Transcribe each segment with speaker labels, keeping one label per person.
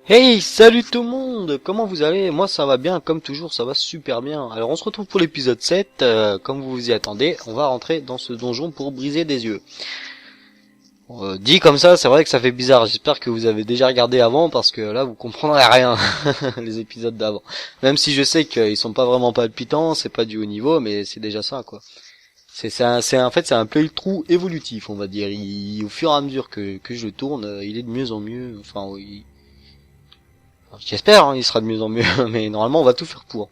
Speaker 1: Hey, salut tout le monde. Comment vous allez? Moi ça va bien, comme toujours ça va super bien. Alors on se retrouve pour l'épisode 7, comme vous vous y attendez, on va rentrer dans ce donjon pour briser des yeux. Dit comme ça, c'est vrai que ça fait bizarre, j'espère que vous avez déjà regardé avant, parce que là vous comprendrez rien, les épisodes d'avant. Même si je sais qu'ils sont pas vraiment palpitants, c'est pas du haut niveau, mais c'est déjà ça quoi. En fait c'est un playthrough évolutif on va dire. Au fur et à mesure que je tourne, il est de mieux en mieux, enfin oui. J'espère, hein, il sera de mieux en mieux, mais normalement on va tout faire pour.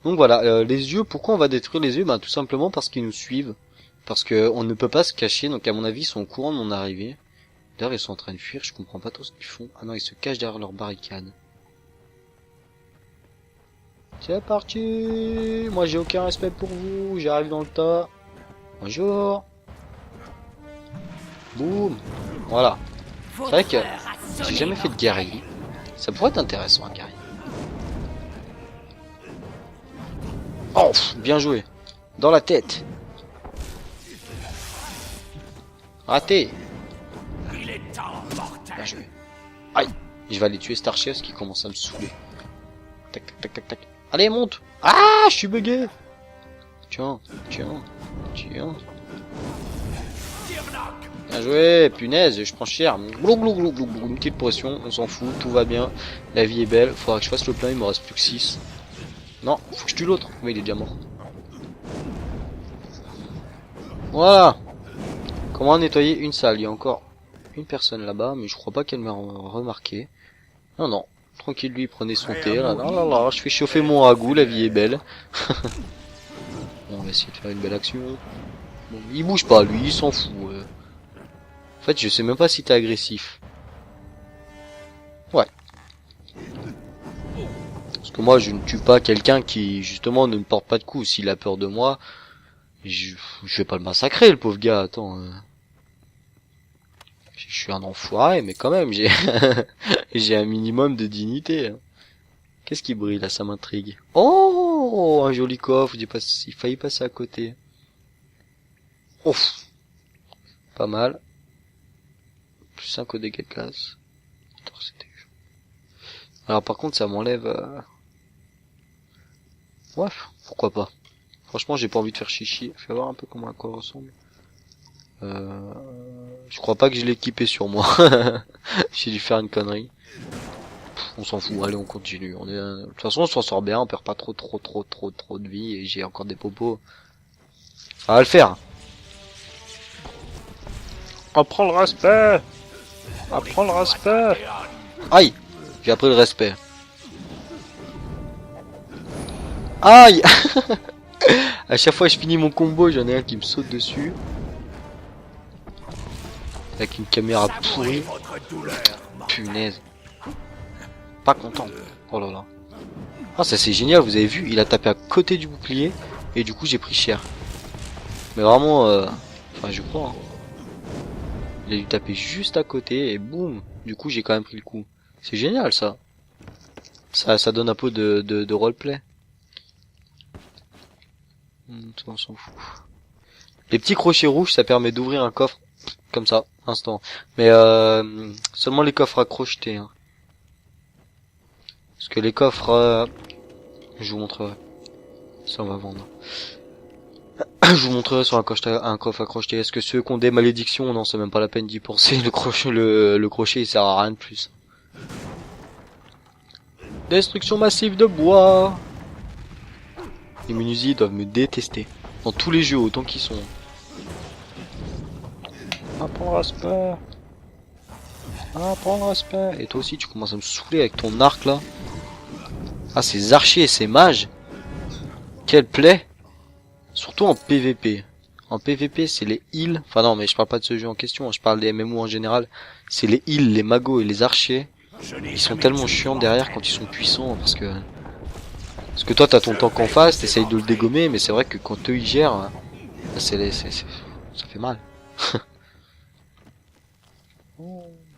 Speaker 1: Donc voilà, les yeux, pourquoi on va détruire les yeux? Ben tout simplement parce qu'ils nous suivent, parce que on ne peut pas se cacher, donc à mon avis ils sont au courant de mon arrivée. D'ailleurs ils sont en train de fuir, je comprends pas trop ce qu'ils font. Ah non, ils se cachent derrière leur barricade. C'est parti. Moi j'ai aucun respect pour vous, j'arrive dans le tas. Bonjour. Boum. Voilà. C'est vrai que j'ai jamais fait de guerrier. Ça pourrait être intéressant un guerrier. Oh, bien joué. Dans la tête. Raté. Bien joué. Aïe. Je vais aller tuer Starchef qui commence à me saouler. Tac, tac, tac, tac. Allez, monte. Ah, je suis bugué. Tiens, tiens, tiens. Bien joué, punaise, je prends cher. Glou, glou, glou, glou, glou. Une petite pression, on s'en fout, tout va bien. La vie est belle, faudra que je fasse le plein, il me reste plus que 6. Non, faut que je tue l'autre. Mais il est déjà mort. Voilà. Comment nettoyer une salle? Il y a encore une personne là-bas, mais je crois pas qu'elle m'a remarqué. Non, non. Tranquille, lui, prenez son thé. Là, là, là, là, je fais chauffer mon ragoût, la vie est belle. Bon, on va essayer de faire une belle action. Bon, il bouge pas, lui, il s'en fout. En fait, je sais même pas si t'es agressif. Ouais. Parce que moi, je ne tue pas quelqu'un qui, justement, ne me porte pas de coups. S'il a peur de moi, je vais pas le massacrer, le pauvre gars. Attends. Je suis un enfoiré, mais quand même, j'ai j'ai un minimum de dignité. Qu'est-ce qui brille là, ça m'intrigue. Oh, un joli coffre, il failli passer à côté. Ouf, pas mal. Plus 5 au dégâts de glace. Alors par contre, ça m'enlève... Ouais, pourquoi pas. Franchement, j'ai pas envie de faire chichi. Fais voir un peu comment à quoi ressemble. Je crois pas que je l'ai équipé sur moi. J'ai dû faire une connerie. On s'en fout, allez on continue. De toute façon on s'en sort bien, on perd pas trop de vie et j'ai encore des popos. Ça va le faire. Apprends le respect. Apprends le respect. Aïe, j'ai appris le respect. Aïe. À chaque fois que je finis mon combo, j'en ai un qui me saute dessus. Avec une caméra pourrie. Punaise. Pas content. Oh là là. Ah ça c'est génial, vous avez vu, il a tapé à côté du bouclier et du coup j'ai pris cher. Mais vraiment, enfin je crois. Hein. Il a dû taper juste à côté et boum. Du coup j'ai quand même pris le coup. C'est génial ça. Ça donne un peu de roleplay. On s'en fout. Les petits crochets rouges ça permet d'ouvrir un coffre comme ça, instant. Mais seulement les coffres à crocheter. Hein. Parce que les coffres... je vous montrerai. Ça on va vendre. Je vous montrerai sur un coffre à crocheter. Est-ce que ceux qui ont des malédictions, non, c'est même pas la peine d'y penser. Le crochet, il sert à rien de plus. Destruction massive de bois. Les menuisiers doivent me détester. Dans tous les jeux, autant qu'ils sont. Apprends le respect. Apprends le respect. Et toi aussi, tu commences à me saouler avec ton arc là. Ah, ces archers et ces mages. Quelle plaie. Surtout en PVP. En PVP, c'est les heals. Enfin non, mais je parle pas de ce jeu en question. Je parle des MMO en général. C'est les heals, les magos et les archers. Ils sont tellement chiants derrière quand ils sont puissants. Parce que toi, t'as ton tank en face, t'essayes de le dégommer. Mais c'est vrai que quand eux, ils gèrent, ça fait mal.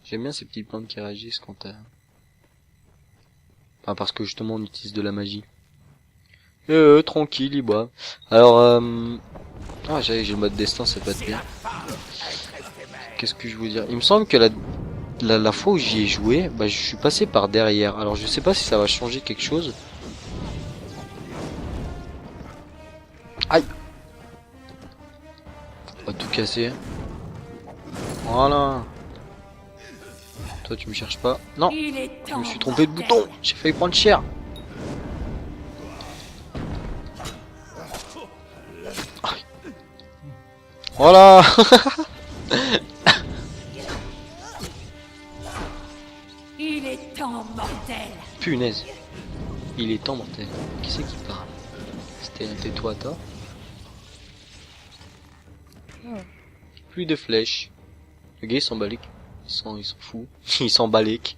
Speaker 1: J'aime bien ces petites plantes qui réagissent quand t'as... Enfin, parce que justement, on utilise de la magie. Tranquille, il boit. Alors, j'ai le mode destin, ça peut être bien. Qu'est-ce que je veux dire? Il me semble que la fois où j'y ai joué, bah je suis passé par derrière. Alors je sais pas si ça va changer quelque chose. Aïe. On va tout casser. Voilà. Toi tu me cherches pas. Non. Je me suis trompé de bouton. J'ai failli prendre cher. Aïe. Voilà.
Speaker 2: Il est temps, mortel.
Speaker 1: Punaise. Il est temps, mortel. Qui c'est qui parle? C'était toi, toi. Plus de flèches. Le gars il s'en balèque. Il s'en fout. Il s'en balèque.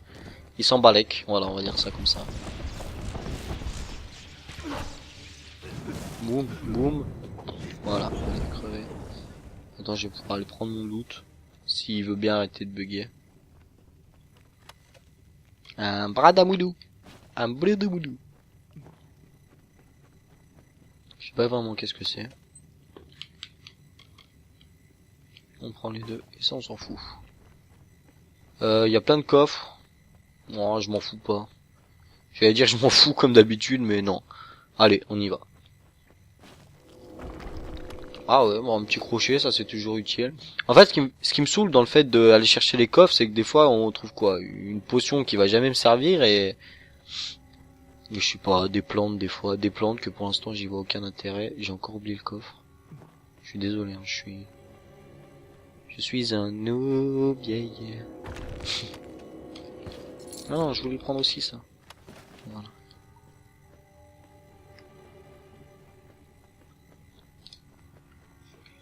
Speaker 1: Il s'en balèque. Voilà, on va dire ça comme ça. Boum, boum. Voilà, on est crevé. Attends, je vais pouvoir aller prendre mon loot. S'il veut bien arrêter de bugger. Un bradamoudou. Un bradamoudou. Je sais pas vraiment qu'est-ce que c'est. On prend les deux et ça on s'en fout. Y a plein de coffres. Non, je m'en fous pas. J'allais dire je m'en fous comme d'habitude, mais non. Allez, on y va. Ah ouais, bon, un petit crochet, ça c'est toujours utile. En fait, ce qui me saoule dans le fait d'aller chercher les coffres, c'est que des fois on trouve quoi, une potion qui va jamais me servir et je sais pas, des plantes des fois, des plantes que pour l'instant j'y vois aucun intérêt. J'ai encore oublié le coffre. Je suis désolé, hein, je suis un noob, yeah. Non, je voulais prendre aussi ça. Voilà.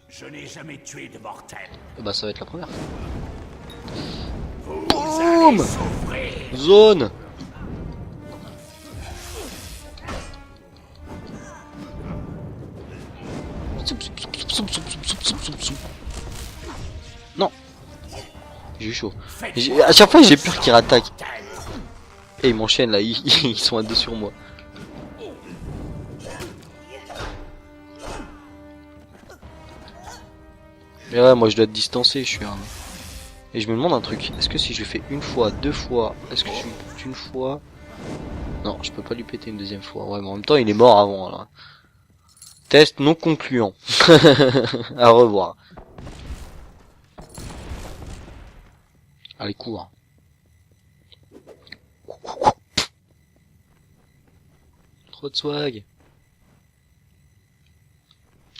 Speaker 3: Je n'ai jamais tué de mortel.
Speaker 1: Bah ça va être la première fois.
Speaker 3: Vous
Speaker 1: Boum!
Speaker 3: allez souffrir.
Speaker 1: Zone. Non. J'ai eu chaud. À chaque fois j'ai peur qu'il rattaque. Et ils m'enchaînent là, ils sont à deux sur moi. Mais ouais, moi je dois être distancé, je suis un... Et je me demande un truc, est-ce que si je le fais une fois, deux fois, est-ce que je lui pète une fois? Non, je peux pas lui péter une deuxième fois. Ouais, mais en même temps il est mort avant là. Test non concluant. À revoir. Allez, cours. Trop de swag.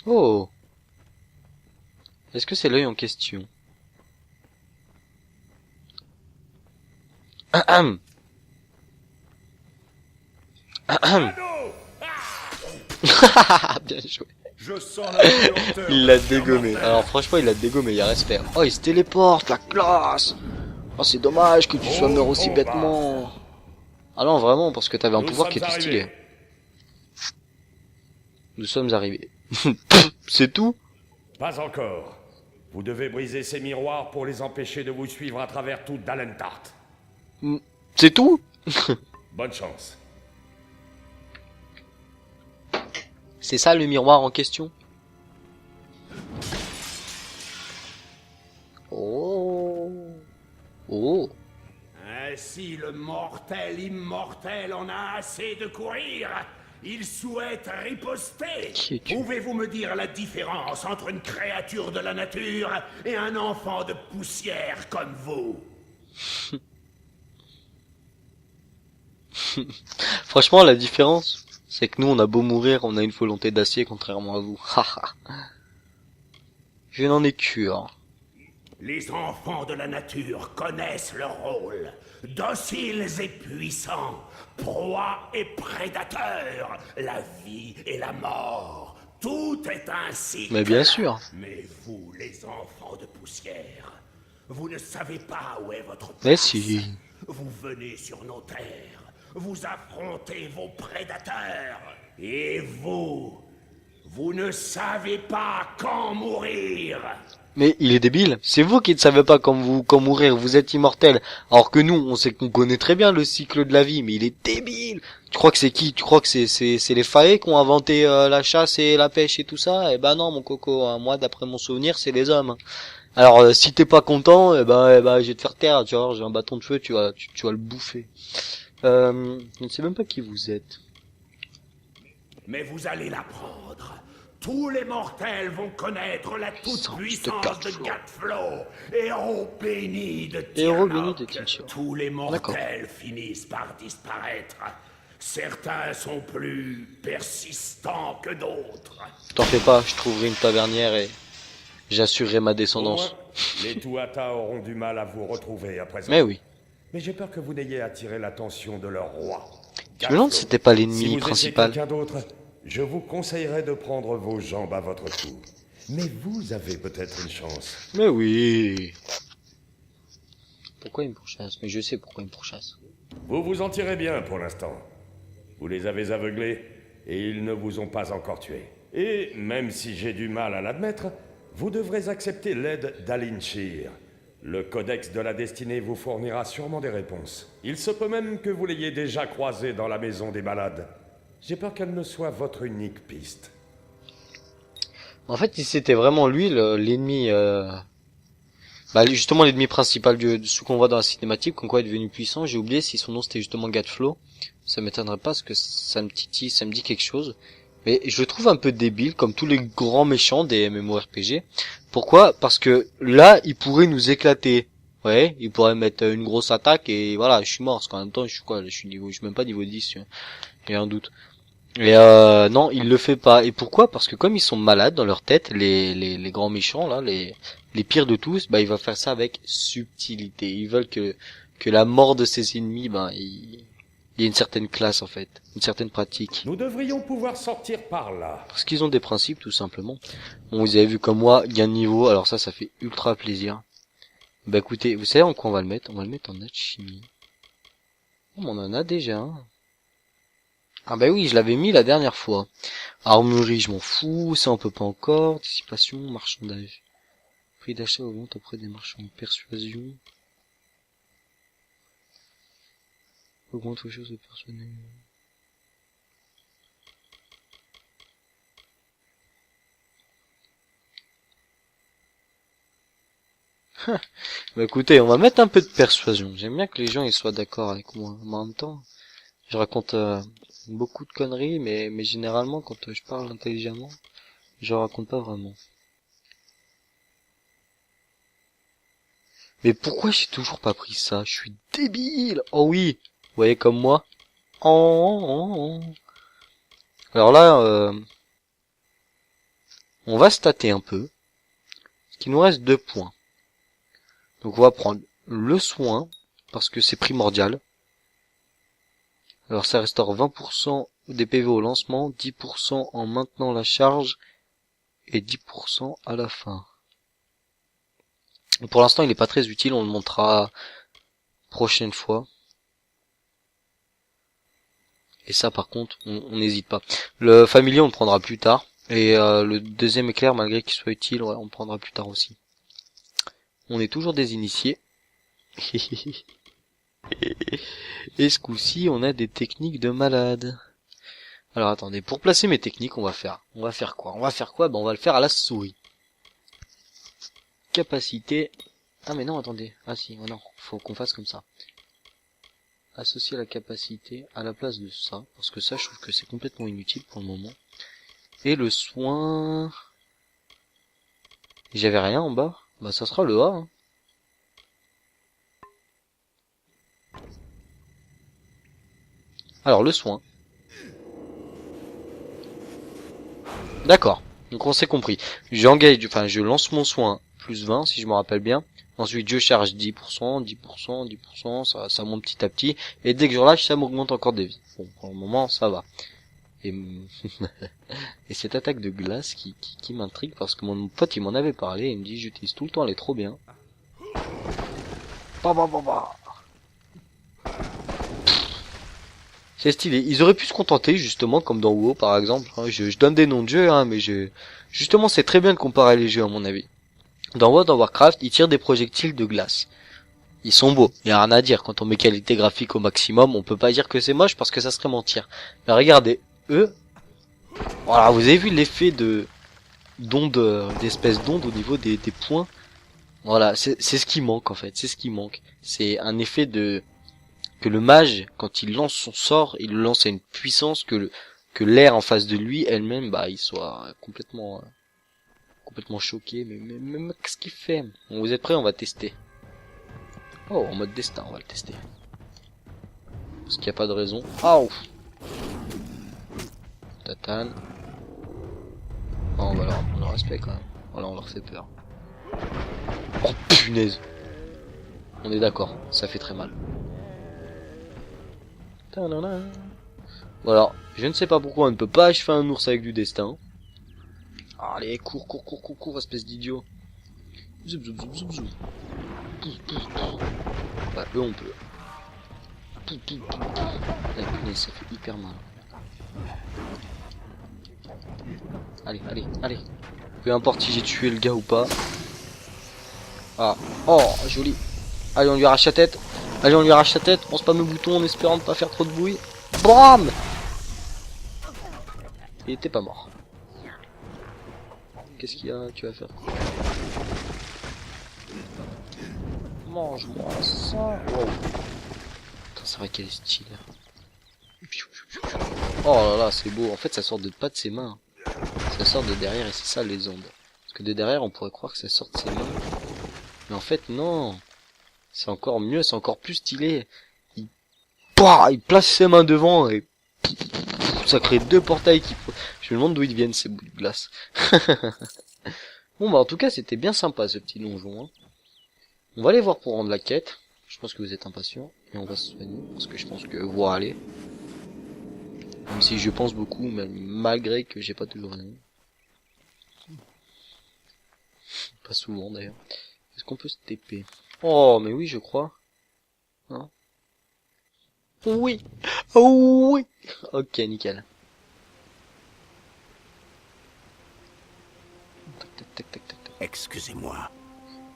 Speaker 1: Oh. Est-ce que c'est l'œil en question? Ahem. Ahem. Bien joué.
Speaker 3: Je sens la lenteur.
Speaker 1: Il l'a dégommé. Alors franchement il l'a dégommé, il y a respect. Oh il se téléporte, la classe. Oh c'est dommage que tu sois mort aussi bêtement. Ah non vraiment parce que t'avais un pouvoir qui était stylé. Nous sommes arrivés. C'est tout?
Speaker 3: Pas encore. Vous devez briser ces miroirs pour les empêcher de vous suivre à travers toute Dalentart.
Speaker 1: C'est tout?
Speaker 3: Bonne chance.
Speaker 1: C'est ça le miroir en question? Oh. Oh.
Speaker 3: Ainsi le mortel immortel en a assez de courir. Il souhaite riposter.
Speaker 1: Qui es-tu?
Speaker 3: Pouvez-vous me dire la différence entre une créature de la nature et un enfant de poussière comme vous?
Speaker 1: Franchement la différence, c'est que nous on a beau mourir, on a une volonté d'acier contrairement à vous. Je n'en ai cure.
Speaker 3: Les enfants de la nature connaissent leur rôle. Dociles et puissants, proies et prédateurs, la vie et la mort. Tout est ainsi.
Speaker 1: Mais bien sûr.
Speaker 3: Mais vous, les enfants de poussière, vous ne savez pas où est votre place.
Speaker 1: Mais si.
Speaker 3: Vous venez sur nos terres, vous affrontez vos prédateurs. Et vous ne savez pas quand mourir.
Speaker 1: Mais il est débile. C'est vous qui ne savez pas quand mourir, vous êtes immortel. Alors que nous, on sait qu'on connaît très bien le cycle de la vie, mais il est débile. Tu crois que c'est qui? Tu crois que c'est les Fae qui ont inventé la chasse et la pêche et tout ça? Eh ben non, mon coco. Hein. Moi, d'après mon souvenir, c'est les hommes. Alors si t'es pas content, je vais te faire taire, tu vois, j'ai un bâton de feu, tu vas le bouffer. Je ne sais même pas qui vous êtes.
Speaker 3: Mais vous allez l'apprendre. Tous les mortels vont connaître la toute-puissance de Gatflo. Héros béni de Tirnock. Tous les mortels finissent par disparaître. Certains sont plus persistants que d'autres.
Speaker 1: T'en fais pas, je trouverai une tavernière et j'assurerai ma descendance.
Speaker 4: Les Tuatha auront du mal à vous retrouver à présent.
Speaker 1: Mais oui.
Speaker 4: Mais j'ai peur que vous n'ayez attiré l'attention de leur roi.
Speaker 1: Je me demande si c'était pas l'ennemi
Speaker 4: si
Speaker 1: principal.
Speaker 4: Quelqu'un d'autre, je vous conseillerais de prendre vos jambes à votre cou. Mais vous avez peut-être une chance.
Speaker 1: Mais oui. Pourquoi il me pourchasse? Mais je sais pourquoi il me pourchasse.
Speaker 4: Vous vous en tirez bien pour l'instant. Vous les avez aveuglés et ils ne vous ont pas encore tué. Et même si j'ai du mal à l'admettre, vous devrez accepter l'aide d'Alinshir. Le Codex de la Destinée vous fournira sûrement des réponses. Il se peut même que vous l'ayez déjà croisé dans la maison des malades. J'ai peur qu'elle ne soit votre unique piste.
Speaker 1: En fait, si c'était vraiment lui l'ennemi, justement l'ennemi principal de ce qu'on voit dans la cinématique, comme quoi il est devenu puissant, j'ai oublié si son nom c'était justement Gatflo. Ça m'étonnerait pas parce que ça me titille, ça me dit quelque chose. Mais je le trouve un peu débile, comme tous les grands méchants des MMORPG. Pourquoi? Parce que là, il pourrait nous éclater. Ouais, il pourrait mettre une grosse attaque et voilà, je suis mort. Parce qu'en même temps, je suis quoi? Je suis même pas niveau 10. Il y a un doute. Et non, il le fait pas. Et pourquoi? Parce que comme ils sont malades dans leur tête, les grands méchants là, les pires de tous, il va faire ça avec subtilité. Ils veulent que la mort de ses ennemis, il y a une certaine classe en fait, une certaine pratique.
Speaker 4: Nous devrions pouvoir sortir par là.
Speaker 1: Parce qu'ils ont des principes tout simplement. Bon, vous avez vu comme moi, gain de niveau, alors ça fait ultra plaisir. Écoutez, vous savez en quoi on va le mettre? On va le mettre en alchimie. Oh, on en a déjà un. Ah oui, je l'avais mis la dernière fois. Armurerie, je m'en fous, ça on peut pas encore. Dissipation, marchandage. Prix d'achat augmente auprès des marchands. Persuasion. Augmente aux choses de personnel. Écoutez, on va mettre un peu de persuasion. J'aime bien que les gens ils soient d'accord avec moi. Mais en même temps, je raconte beaucoup de conneries, mais généralement quand je parle intelligemment, je raconte pas vraiment. Mais pourquoi j'ai toujours pas pris ça? Je suis débile. Oh oui. Vous voyez comme moi. Alors là, on va stater un peu. Il nous reste 2 points. Donc on va prendre le soin, parce que c'est primordial. Alors ça restaure 20% des PV au lancement, 10% en maintenant la charge, et 10% à la fin. Pour l'instant il n'est pas très utile, on le montrera prochaine fois. Et ça par contre, on n'hésite pas. Le familier on le prendra plus tard. Et le deuxième éclair, malgré qu'il soit utile, on le prendra plus tard aussi. On est toujours des initiés. Et ce coup-ci, on a des techniques de malade. Alors attendez, pour placer mes techniques, on va faire quoi? On va le faire à la souris. Capacité. Ah mais non, attendez. Ah si, oh non, faut qu'on fasse comme ça. Associer la capacité à la place de ça, parce que ça, je trouve que c'est complètement inutile pour le moment. Et le soin... J'avais rien en bas. Ça sera le A. Hein. Alors, le soin. D'accord. Donc, on s'est compris. Je lance mon soin plus 20, si je me rappelle bien. Ensuite, je charge 10%, 10%, 10%, ça monte petit à petit. Et dès que je relâche, ça m'augmente encore des vies. Bon, pour le moment, ça va. Et, et cette attaque de glace qui m'intrigue parce que mon pote, il m'en avait parlé. Il me dit, j'utilise tout le temps, elle est trop bien. C'est stylé. Ils auraient pu se contenter, justement, comme dans WoW, par exemple. Je donne des noms de jeux, mais justement, c'est très bien de comparer les jeux, à mon avis. Dans WoW, dans Warcraft, ils tirent des projectiles de glace. Ils sont beaux. Il y a rien à dire. Quand on met qualité graphique au maximum, on peut pas dire que c'est moche parce que ça serait mentir. Mais regardez, eux. Voilà, vous avez vu l'effet d'onde, d'espèce d'onde au niveau des points. Voilà, c'est ce qui manque en fait, c'est ce qui manque. C'est un effet de que le mage, quand il lance son sort, il le lance à une puissance que l'air en face de lui, elle-même, bah, il soit complètement choqué. Mais qu'est-ce qu'il fait? Bon, vous êtes prêts? On va tester. Oh, en mode destin, on va le tester. Parce qu'il n'y a pas de raison. Oh, tatane. Oh, on leur respecte quand même. Voilà, on leur fait peur. Oh punaise. On est d'accord, ça fait très mal. Voilà, je ne sais pas pourquoi on ne peut pas achever un ours avec du destin. Allez, cours, espèce d'idiot. Zoub, zoub, zoub, zoub, zoub. Bah, eux on peut. La punaise, ça fait hyper mal. Allez. Peu importe si j'ai tué le gars ou pas. Ah, oh, joli. Allez, on lui arrache la tête. On spamme le bouton en espérant ne pas faire trop de bruit. Bram! Il était pas mort. Qu'est-ce qu'il y a? Tu vas faire quoi? Mange-moi ça. Wow. C'est vrai qu'elle est stylée. Oh là là, c'est beau. En fait, ça sort pas de ses mains. Ça sort de derrière et c'est ça les ondes. Parce que de derrière, on pourrait croire que ça sort de ses mains. Mais en fait, non. C'est encore mieux, c'est encore plus stylé. Il place ses mains devant et ça crée deux portails qui... Je me demande d'où ils viennent ces bouts de glace. Bon bah en tout cas c'était bien sympa ce petit donjon. Hein. On va aller voir pour rendre la quête. Je pense que vous êtes impatients. Et on va se soigner. Parce que je pense que voir aller. Même si je pense beaucoup, même malgré que j'ai pas toujours aimé. Pas souvent d'ailleurs. Est-ce qu'on peut se TP? Oh mais oui je crois. Hein? Oui. Oh oui. Ok nickel. Tac.
Speaker 3: Excusez-moi.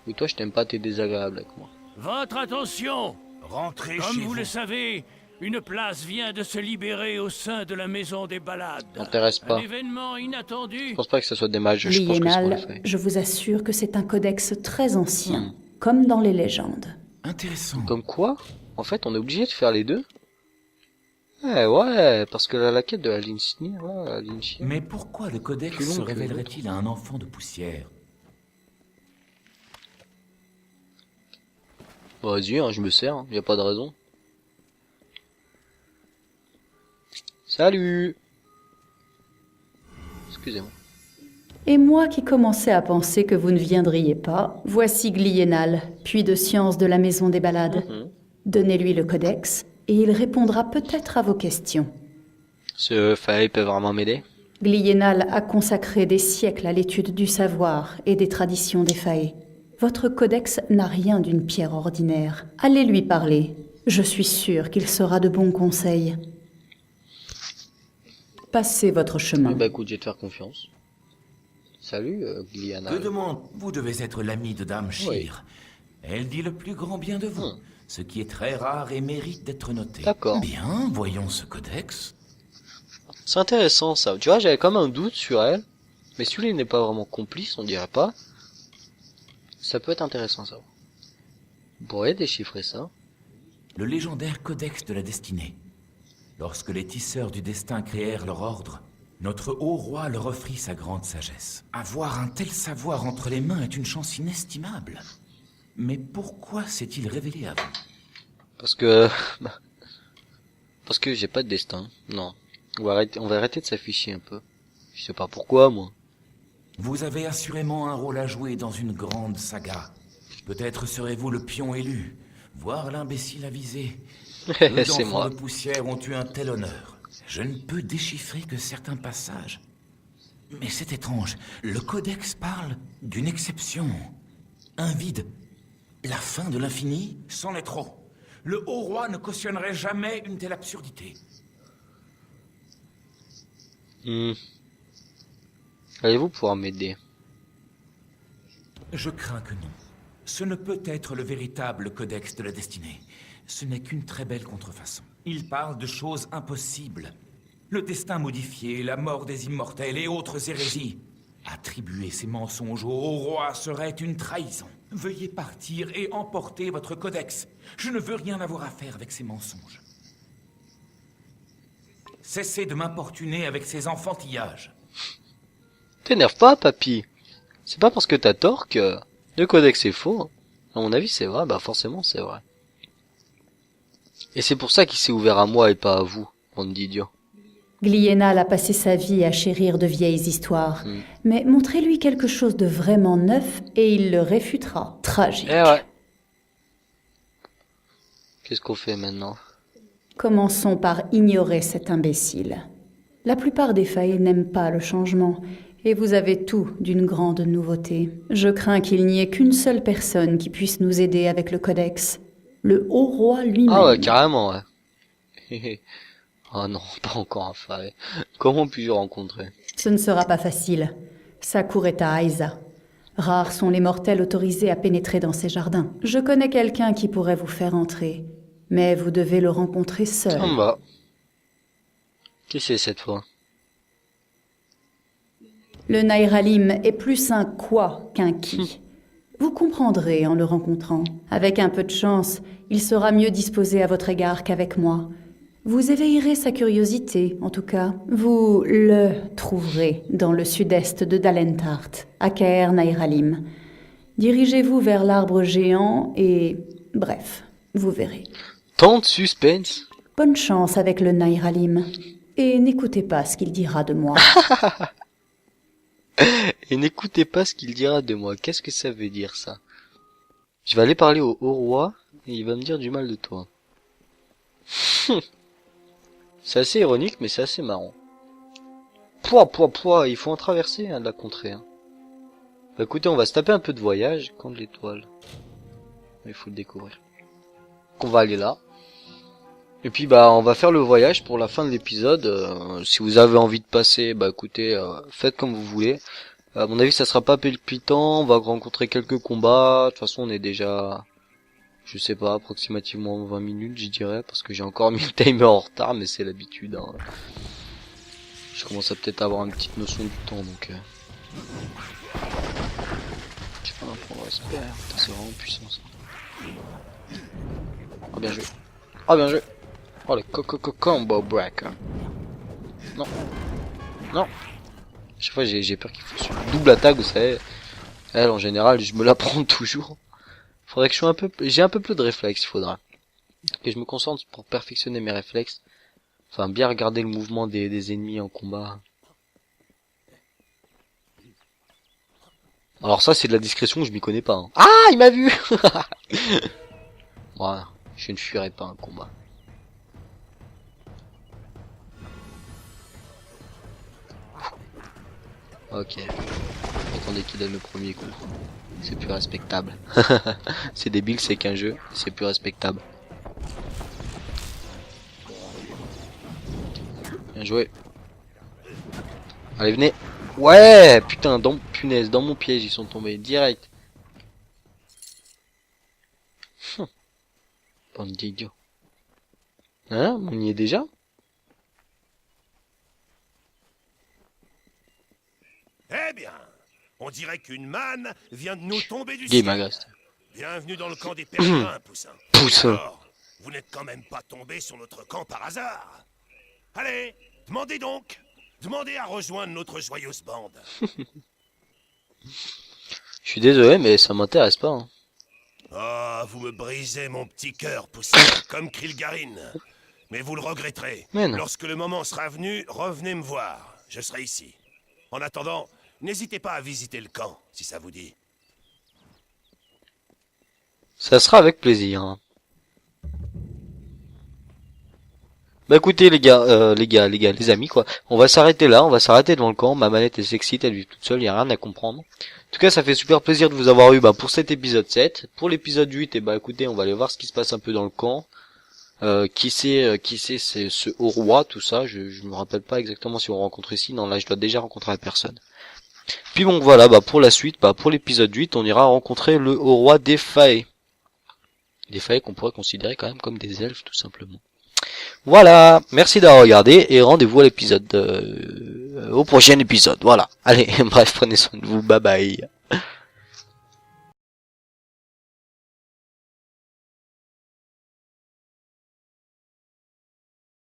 Speaker 1: Oui toi je t'aime pas, t'es désagréable avec moi.
Speaker 5: Votre attention!
Speaker 3: Rentrez
Speaker 5: Comme
Speaker 3: chez
Speaker 5: vous le savez, une place vient de se libérer au sein de la maison des balades.
Speaker 1: M'intéresse pas.
Speaker 5: Un événement inattendu.
Speaker 1: Je pense pas que ce soit des mages, je pense que c'est pour les faits.
Speaker 6: Je vous assure que c'est un codex très ancien, comme dans les légendes.
Speaker 7: Intéressant.
Speaker 1: Comme quoi, en fait, on est obligé de faire les deux. Ouais, parce que la quête de la Lynchir, la Lynchir.
Speaker 7: Mais pourquoi le codex
Speaker 1: Plus long
Speaker 7: se
Speaker 1: que
Speaker 7: révélerait-il à un enfant de poussière?
Speaker 1: Vas-y, hein, je me sers, y a pas de raison. Salut. Excusez-moi.
Speaker 6: Et moi qui commençais à penser que vous ne viendriez pas, voici Gliénal, puits de science de la maison des balades. Donnez-lui le codex, et il répondra peut-être à vos questions.
Speaker 1: Ce Fae peut vraiment m'aider?
Speaker 6: Gliénal a consacré des siècles à l'étude du savoir et des traditions des Fae. Votre codex n'a rien d'une pierre ordinaire. Allez lui parler. Je suis sûre qu'il sera de bons conseils. Passez votre chemin.
Speaker 1: Bah écoute, je vais te faire confiance. Salut, Gliana.
Speaker 7: Que demande? Vous devez être l'ami de Dame Shir.
Speaker 1: Oui.
Speaker 7: Elle dit le plus grand bien de vous, ce qui est très rare et mérite d'être noté.
Speaker 1: D'accord.
Speaker 7: Bien, voyons ce codex.
Speaker 1: C'est intéressant ça. Tu vois, j'avais comme un doute sur elle. Mais celui-là n'est pas vraiment complice, on dirait pas. Ça peut être intéressant ça. On pourrait déchiffrer ça.
Speaker 7: Le légendaire codex de la destinée. Lorsque les tisseurs du destin créèrent leur ordre, notre haut roi leur offrit sa grande sagesse. Avoir un tel savoir entre les mains est une chance inestimable. Mais pourquoi s'est-il révélé à vous?
Speaker 1: Parce que j'ai pas de destin. Non. On va arrêter de s'afficher un peu. Je sais pas pourquoi moi.
Speaker 7: Vous avez assurément un rôle à jouer dans une grande saga. Peut-être serez-vous le pion élu, voire l'imbécile avisé. Peu
Speaker 1: C'est
Speaker 7: d'enfants
Speaker 1: moi.
Speaker 7: de poussière ont eu un tel honneur. Je ne peux déchiffrer que certains passages. Mais c'est étrange. Le codex parle d'une exception. Un vide. La fin de l'infini? C'en est trop. Le haut roi ne cautionnerait jamais une telle absurdité.
Speaker 1: Allez-vous pouvoir m'aider?
Speaker 7: Je crains que non. Ce ne peut être le véritable codex de la destinée. Ce n'est qu'une très belle contrefaçon. Il parle de choses impossibles. Le destin modifié, la mort des immortels et autres hérésies. Attribuer ces mensonges au haut roi serait une trahison. Veuillez partir et emporter votre codex. Je ne veux rien avoir à faire avec ces mensonges. Cessez de m'importuner avec ces enfantillages.
Speaker 1: T'énerve pas, papy. C'est pas parce que t'as tort que le codex est faux. Hein. À mon avis, c'est vrai. Bah forcément, c'est vrai. Et c'est pour ça qu'il s'est ouvert à moi et pas à vous, bande d'idiots.
Speaker 6: Gliénal a passé sa vie à chérir de vieilles histoires. Mais montrez-lui quelque chose de vraiment neuf et il le réfutera. Tragique.
Speaker 1: Eh ouais. Qu'est-ce qu'on fait maintenant?
Speaker 6: Commençons par ignorer cet imbécile. La plupart des Fae n'aiment pas le changement, et vous avez tout d'une grande nouveauté. Je crains qu'il n'y ait qu'une seule personne qui puisse nous aider avec le codex. Le haut roi lui-même.
Speaker 1: Ah ouais, carrément, ouais. Oh non, pas encore un Fae. Comment puis-je rencontrer?
Speaker 6: Ce ne sera pas facile. Sa cour est à Aïza. Rares sont les mortels autorisés à pénétrer dans ses jardins. Je connais quelqu'un qui pourrait vous faire entrer. Mais vous devez le rencontrer seul.
Speaker 1: En bas. Qui c'est cette fois?
Speaker 6: Le Nairalim est plus un quoi qu'un qui. Vous comprendrez en le rencontrant. Avec un peu de chance, il sera mieux disposé à votre égard qu'avec moi. Vous éveillerez sa curiosité, en tout cas. Vous le trouverez dans le sud-est de Dalentart, à Caer Nairalim. Dirigez-vous vers l'arbre géant et... bref, vous verrez.
Speaker 1: Tant de suspense.
Speaker 6: Bonne chance avec le Nairalim. Et n'écoutez pas ce qu'il dira de moi.
Speaker 1: Et n'écoutez pas ce qu'il dira de moi. Qu'est-ce que ça veut dire, ça? Je vais aller parler au haut roi, et il va me dire du mal de toi. C'est assez ironique, mais c'est assez marrant. Pouah, il faut en traverser, hein, de la contrée. Hein. Bah écoutez, on va se taper un peu de voyage. Camp de l'étoile. Il faut le découvrir. On va aller là. Et puis bah on va faire le voyage pour la fin de l'épisode. Si vous avez envie de passer, bah écoutez, faites comme vous voulez. À mon avis ça sera pas palpitant, on va rencontrer quelques combats. De toute façon on est déjà, je sais pas, approximativement 20 minutes je dirais, parce que j'ai encore mis le timer en retard, mais c'est l'habitude. Hein. Je commence à peut-être avoir une petite notion du temps donc... Je vais pas prendre respect, c'est vraiment puissant ça. Oh bien joué. Oh bien joué. Oh le combo break. Non. Non. Chaque fois j'ai peur qu'il fasse une double attaque, vous savez. Elle en général je me la prends toujours. Faudrait que je sois j'ai un peu plus de réflexes, il faudra. Que je me concentre pour perfectionner mes réflexes. Enfin bien regarder le mouvement des ennemis en combat. Alors ça c'est de la discrétion, je m'y connais pas. Hein. Ah il m'a vu. Voilà, je ne fuirai pas un combat. Ok. Attendez qu'il donne le premier coup. C'est plus respectable. C'est débile, c'est qu'un jeu. C'est plus respectable. Bien joué. Allez, venez. Ouais, putain, punaise, dans mon piège, ils sont tombés direct. Bande d'idiots. Hein, on y est déjà?
Speaker 3: Eh bien, on dirait qu'une manne vient de nous tomber du
Speaker 1: Game
Speaker 3: ciel.
Speaker 1: Agast.
Speaker 3: Bienvenue dans le camp des pèlerins, Poussin.
Speaker 1: Poussin.
Speaker 3: Alors, vous n'êtes quand même pas tombé sur notre camp par hasard. Allez, demandez donc. Demandez à rejoindre notre joyeuse bande.
Speaker 1: Je suis désolé, mais ça m'intéresse pas. Hein.
Speaker 3: Ah, vous me brisez mon petit cœur, Poussin, comme Krilgarine. Mais vous le regretterez.
Speaker 1: Mais non.
Speaker 3: Lorsque le moment sera venu, revenez me voir. Je serai ici. En attendant, n'hésitez pas à visiter le camp, si ça vous dit.
Speaker 1: Ça sera avec plaisir. Hein. Bah écoutez les amis quoi, on va s'arrêter là, on va s'arrêter devant le camp, ma manette elle s'excite, elle vit toute seule, y a rien à comprendre. En tout cas ça fait super plaisir de vous avoir eu pour cet épisode 7. Pour l'épisode 8, et bah écoutez, on va aller voir ce qui se passe un peu dans le camp. Qui c'est c'est ce haut roi, tout ça, je me rappelle pas exactement si on rencontre ici, non là je dois déjà rencontrer la personne. Puis bon voilà, pour la suite, pour l'épisode 8, on ira rencontrer le haut roi des Fae. Des Fae qu'on pourrait considérer quand même comme des elfes tout simplement. Voilà, merci d'avoir regardé et rendez-vous à l'épisode au prochain épisode. Voilà. Allez, bref, prenez soin de vous. Bye bye.